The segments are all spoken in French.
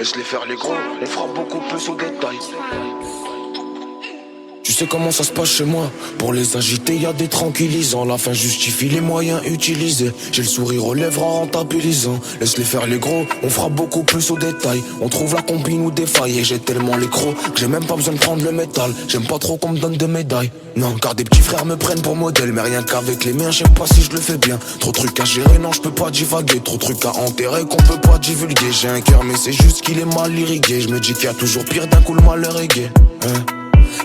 Laisse-les faire les gros, on fera beaucoup plus au détail. Tu sais comment ça se passe chez moi. Pour les agiter y'a des tranquillisants. La fin justifie les moyens utilisés. J'ai le sourire aux lèvres en rentabilisant. Laisse-les faire les gros, on fera beaucoup plus au détail. On trouve la combine ou des failles. Et j'ai tellement les crocs que j'ai même pas besoin de prendre le métal. J'aime pas trop qu'on me donne de médailles. Non, car des petits frères me prennent pour modèle. Mais rien qu'avec les miens, je sais pas si je le fais bien. Trop de trucs à gérer, non je peux pas divaguer. Trop de trucs à enterrer qu'on peut pas divulguer. J'ai un cœur mais c'est juste qu'il est mal irrigué. Je me dis qu'il y a toujours pire, d'un coup le malheur est gai.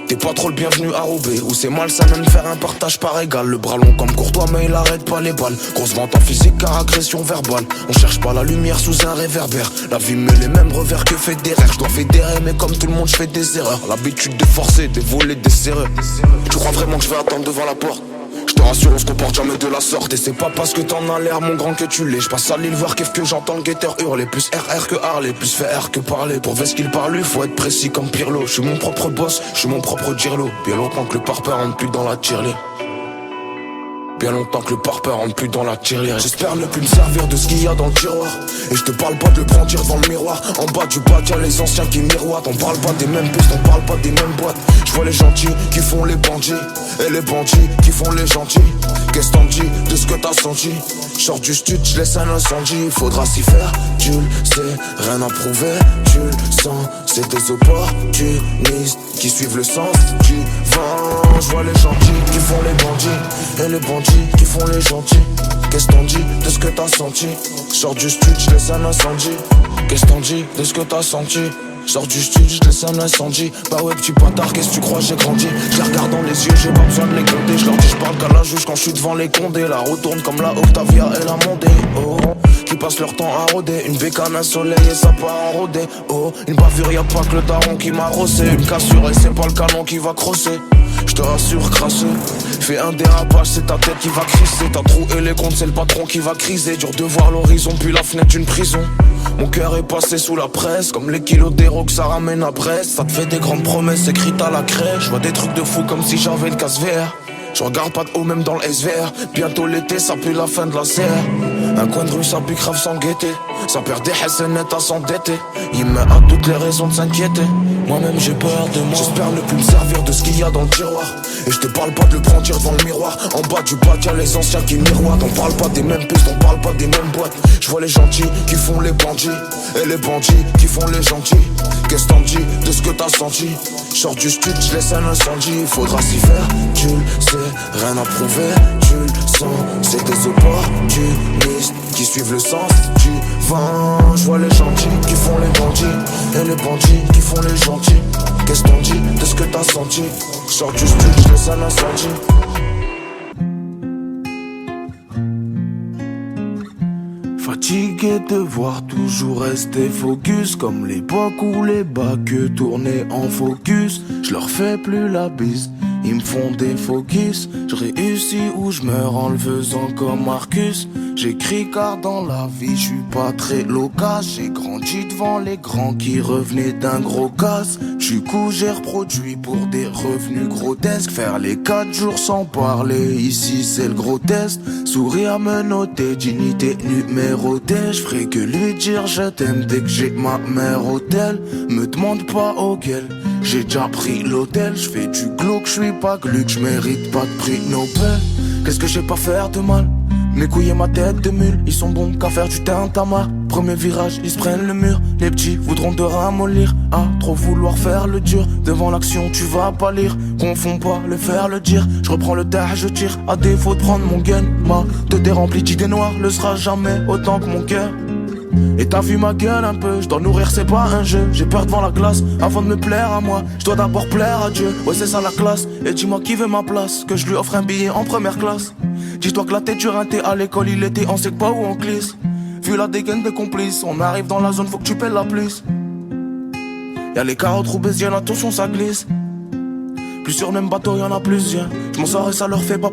T'es pas trop le bienvenu à Roubaix, où c'est mal ça même faire un partage par égal. Le bras long comme Courtois mais il arrête pas les balles. Grosse vente en physique car agression verbale. On cherche pas la lumière sous un réverbère. La vie met les mêmes revers que Federer. Je dois fédérer mais comme tout le monde je fais des erreurs. L'habitude de forcer, de voler, des serreurs. Tu crois vraiment que je vais attendre devant la porte? Je te rassure, on se comporte jamais de la sorte. Et c'est pas parce que t'en as l'air mon grand que tu l'es. Je passe à l'île voir qu'est-ce que j'entends le guetteur hurler. Plus RR que Harley, plus faire que parler. Pour ver ce qu'il parle, faut être précis comme Pirlo. Je suis mon propre boss, je suis mon propre Girlo. Bien longtemps que le parpaing rentre plus dans la tirelire. Bien longtemps que le parpaing rentre plus dans la tirelire. J'espère ne plus me servir de ce qu'il y a dans le tiroir. Et je te parle pas de le brandir devant le miroir. En bas du bac y'a les anciens qui miroitent. On parle pas des mêmes pistes, on parle pas des mêmes boîtes. Je vois les gentils qui font les bandits. Et les bandits qui font les gentils. Qu'est-ce t'en dis de ce que t'as senti? Sors du stud, je laisse un incendie. Faudra s'y faire, tu le sais. Rien à prouver, tu le sens. C'est des opportunistes qui suivent le sens du vent. Je vois les gentils qui font les bandits. Et les bandits qui font les gentils. Qu'est-ce t'en dis de ce que t'as senti? Sors du stud, je laisse un incendie. Qu'est-ce t'en dis de ce que t'as senti? Sors du studio, je laisse un incendie. Bah ouais petit bâtard, qu'est-ce que tu crois j'ai grandi? Je les regarde dans les yeux, j'ai pas besoin de les compter. Je leur dis je parle qu'à la juge quand je suis devant les condés. La roue tourne comme la Octavia et la Mondé. Oh, qui passent leur temps à rôder. Une bécane, un soleil et ça part en rodé. Oh, une bavure, y'a pas que le daron qui m'a rossé. Une cassure et c'est pas le canon qui va crosser. Je te rassure, crasseux. Fais un dérapage, c'est ta tête qui va crisser. T'as troué les comptes, c'est le patron qui va criser. Dur de voir l'horizon, puis la fenêtre d'une prison. Mon cœur est passé sous la presse, comme les kilos d'héros que ça ramène à Brest. Ça te fait des grandes promesses écrites à la craie. Je vois des trucs de fou comme si j'avais une casse VR. Je regarde pas de haut même dans le SVR. Bientôt l'été, ça pue la fin de la serre. Un coin de rue, ça pue grave sans guetter. Ça perd des net à s'endetter. Il me a toutes les raisons de s'inquiéter. Moi-même j'ai peur de moi. J'espère ne plus me servir de ce qu'il y a dans le tiroir. Et je te parle pas de le brandir devant le miroir. En bas du bac y'a les anciens qui miroitent. On parle pas des mêmes pistes, on parle pas des mêmes boîtes. Je vois les gentils qui font les bandits. Et les bandits qui font les gentils. Qu'est-ce t'en dis de ce que t'as senti? Sors du stud, je laisse un incendie. Faudra s'y faire, tu le sais. Rien à prouver, tu le sens. C'est des opportunistes qui suivent le sens du vent. Je vois les gentils qui font les bandits. Et les bandits qui font les gentils. Qu'est-ce t'en dis de ce que t'as senti? Sors du stud, je laisse un incendie. Fatigué de voir toujours rester focus. Comme l'époque où les bacs tournaient en focus. Je leur fais plus la bise, ils me font des focus. Je réussis ou je meurs en le faisant comme Marcus. J'écris car dans la vie je suis pas très loquace. J'ai grandi devant les grands qui revenaient d'un gros casse. Du coup j'ai reproduit pour des revenus grotesques. Faire les 4 jours sans parler, ici c'est le gros test. Sourire me noter, dignité numérotée. Je ferai que lui dire je t'aime dès que j'ai ma mère au tel. Me demande pas auquel, j'ai déjà pris l'hôtel. Je fais du glauque, je suis pas gluck, je mérite pas de prix Nobel. Qu'est-ce que j'ai pas faire de mal? Mes couilles et ma tête de mule, ils sont bons qu'à faire du tintamarre. Premier virage, ils se prennent le mur. Les petits voudront te ramollir. À trop vouloir faire le dur, devant l'action tu vas pâlir. Confonds pas le faire, le dire. Je reprends le tard, je tire. À défaut de prendre mon gun, ma tête est remplie d'idées noires. Le sera jamais autant que mon cœur. Et t'as vu ma gueule un peu, je dois nourrir, c'est pas un jeu. J'ai peur devant la glace, avant de me plaire à moi. Je dois d'abord plaire à Dieu, ouais c'est ça la classe. Et dis-moi qui veut ma place, que je lui offre un billet en première classe. Dis-toi que la tête dure un thé à l'école, il était on sait pas où on glisse. Vu la dégaine des complices, on arrive dans la zone, faut que tu paies la plus. Y'a les carottes roubaisiennes, attention ça glisse. Plus sur le même bateau, y'en a plusieurs. Je m'en sors et ça leur fait pas